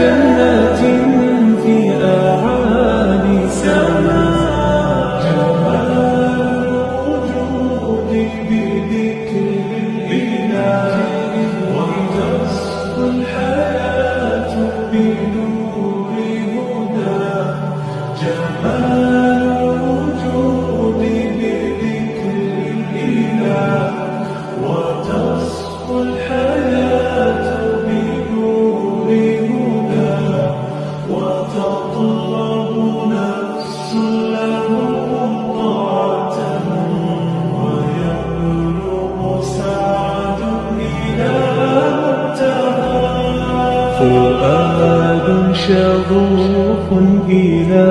جنات في أعالي سماء. جمال الوجود بذكر الإله وتصفو الحياة بنور هدى. جمال الوجود بذكر الإله وتصفو الحياة بنور هدى. وتطلب نفس له طاعة ويبلغ سعد إلى منتهى. فؤاد شغوف إلى